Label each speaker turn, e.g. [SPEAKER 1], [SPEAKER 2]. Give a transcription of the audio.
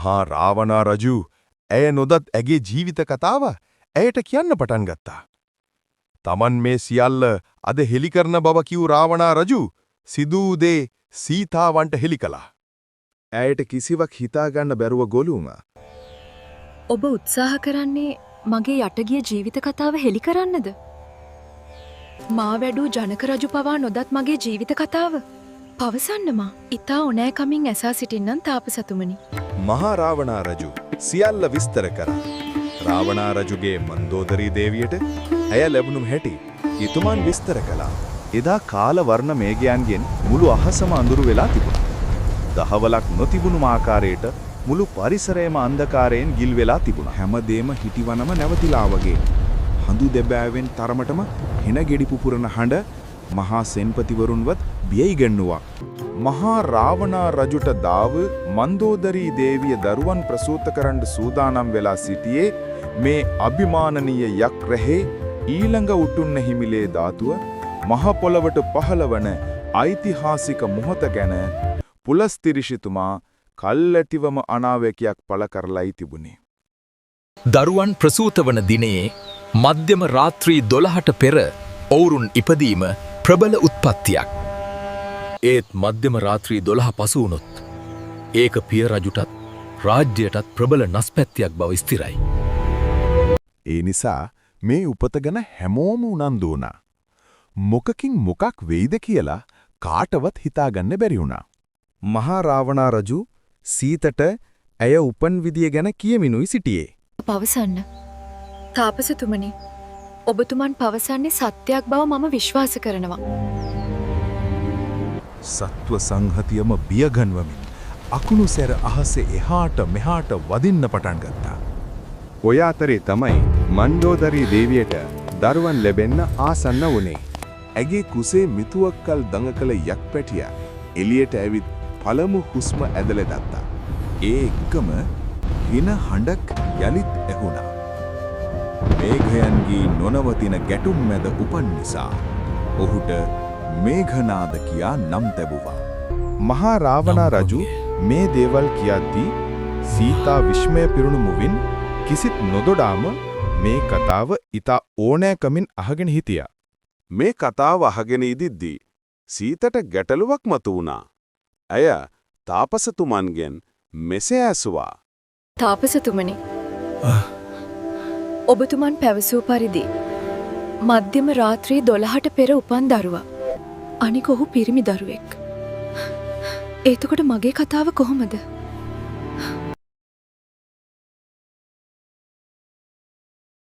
[SPEAKER 1] මහා රාවණා රජු ඇය නොදත් ඇගේ ජීවිත කතාව ඇයට කියන්න පටන් ගත්තා. තමන් මේ සියල්ල අද හෙළි කරන බව කිව් රාවණා රජු සිදූ දේ සීතාවන්ට හෙළි කළා. ඇයට කිසිවක් හිතාගන්න බැරුව ගොළුම.
[SPEAKER 2] ඔබ උත්සාහ කරන්නේ මගේ යටගිය ජීවිත කතාව හෙළි කරන්නද? මා වැඩූ ජනක රජු පවා නොදත් මගේ ජීවිත කතාව පවසන්නමා. ඉතා ඕනෑකමින් ඇසා සිටින්නන් තාපසතුමනි.
[SPEAKER 1] මහා රාවණා රජු සියල්ල විස්තර කරා. රාවණා රජුගේ මන්දෝදරී දේවියට ඇය ලැබුණු හැටි ඉතුමන් විස්තර කළා. එදා කාල වර්ණ මේඝයන්ගෙන් මුළු අහසම අඳුරු වෙලා තිබුණා. දහවලක් නොතිබුණු ආකාරයට මුළු පරිසරයම අන්ධකාරයෙන් ගිල් වෙලා තිබුණා. හැමදේම හිටිවනම නැවතිලා වගේ. හඳු දෙබෑවෙන් තරමටම හින ගෙඩි පුපුරන හඬ මහා සෙන්පතිවරුන්වත් බියයි ගන්නවා. මහා රාවණා රජුට දාව මන්දෝදරී දේවිය දරුවන් ප්‍රසූත කරන්න සූදානම් වෙලා සිටියේ මේ අභිමානනීය යක් රැහේ ඊළඟ උටුන්න හිමිලේ ධාතුව මහ පොළවට පහළවන ඓතිහාසික මොහොත ගැන පුලස්තිරිෂිතුමා කල්ැටිවම අනාවැකයක් පළ කරලයි තිබුණේ.
[SPEAKER 3] දරුවන් ප්‍රසූත වන දිනේ මධ්‍යම රාත්‍රී 12ට පෙර ඔවුරුන් ඉපදීම ප්‍රබල උත්පත්තියක්. ඒත් මධ්‍යම රාත්‍රී 12 පසු වුණොත් ඒක පිය රජුටත් රාජ්‍යයටත් ප්‍රබල නස්පැත්තියක් බව ස්ථිරයි.
[SPEAKER 1] ඒ නිසා මේ උපත ගැන හැමෝම උනන්දු වුණා. මොකකින් මොකක් වෙයිද කියලා කාටවත් හිතාගන්න බැරි වුණා. මහා රාවණා රජු සීතට ඇය උපන් විදිය ගැන කියමිනුයි සිටියේ.
[SPEAKER 2] පවසන්න. තාපසතුමනි, ඔබතුමන් පවසන්නේ සත්‍යයක් බව මම විශ්වාස කරනවා.
[SPEAKER 1] සත්ව සංහතියම බියගන්වමින් අකුණු සැර අහසේ එහාට මෙහාට වදින්න පටන් ගත්තා. ඔය අතරේ තමයි මන්දෝදරී දේවියට දරුවන් ලැබෙන්න ආසන්න වුණේ. ඇගේ කුසේ මිතුවක්කල් දඟකල යක් පැටියා එළියට ඇවිත් පළමු හුස්ම ඇදලා ගත්තා. ඒ එක්කම හින හඬක් යලිත් ඇහුණා. මේඝයන්ගේ නොනවතින ගැටුම් මැද උපන් නිසා ඔහුට මේඝනාද කියා නම් තැබුවා. මහා රාවණා රජු මේ දේවල් කියද්දී සීතා විශ්මය පිරුණු මුවින් කිසිත් නොදොඩාම මේ කතාව ඊට ඕනෑකමින් අහගෙන හිටියා. මේ කතාව අහගෙන ඉදිද්දී සීතට ගැටලුවක් මතු වුණා. ඇය තාපසතුමන්ගෙන් මෙසේ ඇසුවා.
[SPEAKER 2] තාපසතුමනි, ඔබතුමන් පැවසූ පරිදි මධ්‍යම රාත්‍රී 12ට පෙර උපන් දරුවා. අනික ඔහු පිරිමි දරුවෙක්. එතකොට මගේ කතාව කොහොමද?